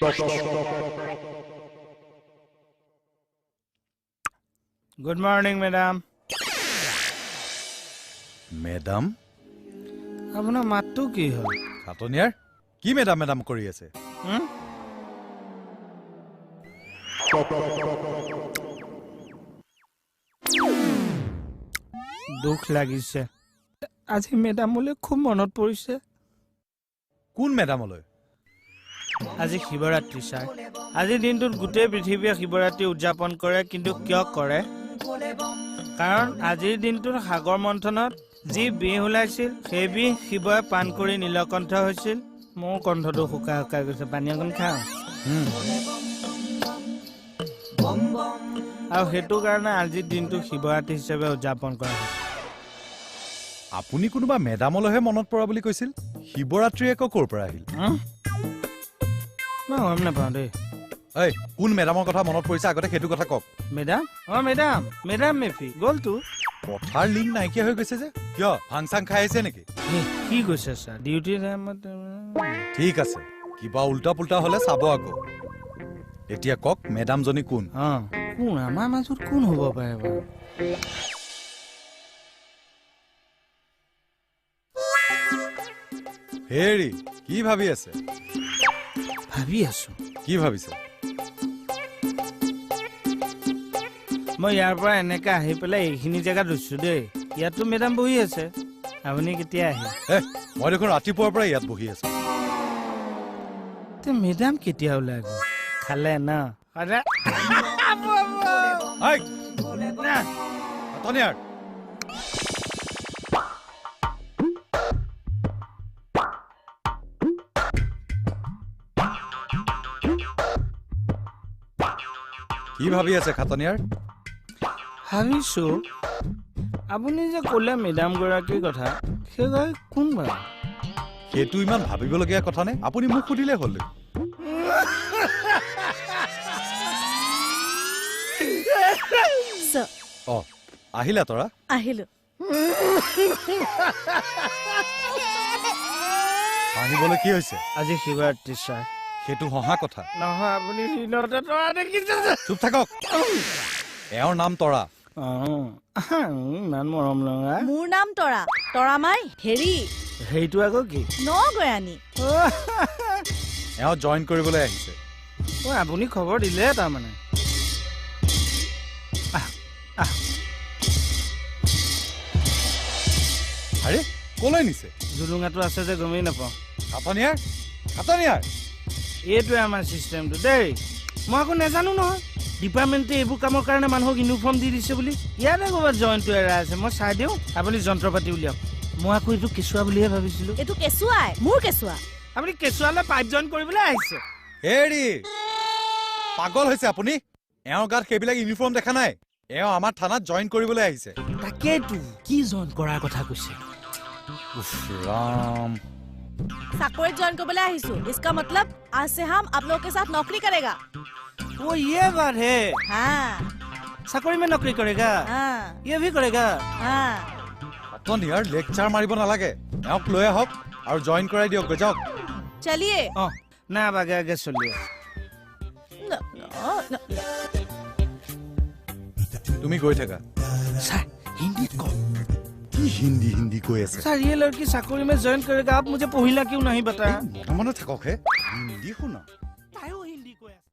Good morning, madam. Madam? আপোনাৰ মাতটো কি হ'ল? খাটনিয়াৰ কি মেডাম কৰি আছে? দুখ লাগিছে। আজি মেডামলৈ খুব মনত পৰিছে। কোন মেডামলৈ? আজি শিৱৰাত্ৰি ছাৰ। আজিৰ দিনটোত গোটেই পৃথিৱীয়ে শিৱৰাত্ৰি উদযাপন কৰে, কিন্তু কিয় কৰে? কাৰণ আজিৰ দিনটোত সাগৰ মন্থনত যি বিষ ওলাইছিল, সেই বিষ শিৱই পান কৰি নীলকণ্ঠ হৈছিল। মোৰ কণ্ঠটো শুকাই শুকাই গৈছে, পানী অকণ খাওঁ। আৰু সেইটো কাৰণে আজিৰ দিনটো শিৱৰাত্ৰি হিচাপে উদযাপন কৰা হয়। আপুনি কোনোবা মেডামলৈহে মনত পৰা বুলি কৈছিল। শিৱৰাত্ৰি আকৌ ক'ৰ পৰা আহিল? মই গম নাপাওঁ দেই। এই কোন মেডামৰ কথা মনত পৰিছে আগতে সেইটো কথা কওক। মেডাম মেডাম মেফি গ'লতো। কথাৰ লিংক নাইকিয়া হৈ গৈছে যে কিয়? ভাং চাং খাই আহিছে নেকি? কি কৈছে ছাৰ? ডিউটি টাইমত ঠিক আছে, কিবা উল্টা পুল্টা হলে চাব আকৌ। এতিয়া কওক মেডামজনী কোন? কোন আমাৰ মাজত কোন হ'ব পাৰে বাৰু? হেৰি কি ভাবি আছে? ভাবি আছো। কি ভাবিছে? মই ইয়াৰ পৰা এনেকে আহি পেলাই এইখিনি জেগাত ৰৈছো দেই। ইয়াতো মেডাম বহি আছে। আপুনি কেতিয়া আহিল? মই দেখোন ৰাতিপুৱাৰ পৰা ইয়াত বহি আছো। মেডাম কেতিয়া ওলাই গ'ল? খালে ন? কি ভাবি আছে খাটনিয়াৰ? ভাবিছো আপুনি যে ক'লে মেডাম গৰাকীৰ কথা, সেইগৰাকী কোন বাৰু? সেইটো ইমান ভাবিবলগীয়া কথা নে? আপুনি মোক সুধিলে হ'ল। আহিলা তৰা? আহিলো। আহিবলৈ কি হৈছে? আজি শিৱৰাত্ৰি ছাৰ। সেইটো হহা কথা নহয়। আপুনি চুপ থাকক। এওঁৰ নাম তৰা। ইমান মৰম লগা। মোৰ নাম তৰা। তৰামাই হেৰি। সেইটো আকৌ কি? নগয়ানী। এওঁ জইন কৰিবলৈ আহিছে। আপুনি খবৰ দিলে তাৰমানে। আৰে কলৈ নিছে? জুলুঙাটো আছে যে গমেই নাপাওঁ। খাটনিয়াৰ এইটোৱে আমাৰ চিষ্টেমটো দেই। মই আকৌ নাজানো নহয়। ডিপাৰ্টমেণ্টে এইবোৰ কামৰ কাৰণে মানুহক ইউনিফৰ্ম দি দিছে বুলি। ইয়াতে ক'ৰবাত জইনটো এৰাই আছে। মই চাই দিওঁ, আপুনি যন্ত্ৰ পাতি উলিয়াওক। মই আকৌ এইটো কেঁচুৱা বুলিহে ভাবিছিলো। এইটো কেঁচুৱাই, মোৰ কেঁচুৱা। আপুনি কেঁচুৱালৈ পাইপ জইন কৰিবলৈ আহিছে? হেৰি পাগল হৈছে আপুনি? এওঁৰ গাত সেইবিলাক ইউনিফৰ্ম দেখা নাই? এওঁ আমাৰ থানাত জইন কৰিবলৈ আহিছে। তাকেইতো কি জইন কৰাৰ কথা কৈছে? ৰাম, চাকৰিত জইন কৰিবলৈ আহিছো। इसका मतलब आज से हम आप लोगों के साथ नौकरी करेगा। वो ये बात है। हाँ চাকৰি में नौकरी करेगा? हाँ ये भी करेगा? हाँ। খাটনিয়াৰ লেকচাৰ মাৰিব নালাগে। এওঁক লৈ আহক আৰু জইন কৰাই দিয়ক। গৈ যাওক। चलिए। না আগে আগে চলিয়ে। তুমি গৈ থাকা। सर हिंदी कौन? কি হিন্দী কৈ আছে? सर ये लड़की चाकरी में ज्वाइन करेगा, आप मुझे पहला क्यों नहीं बताया? মনে থাকক হে। হিন্দী শুনা।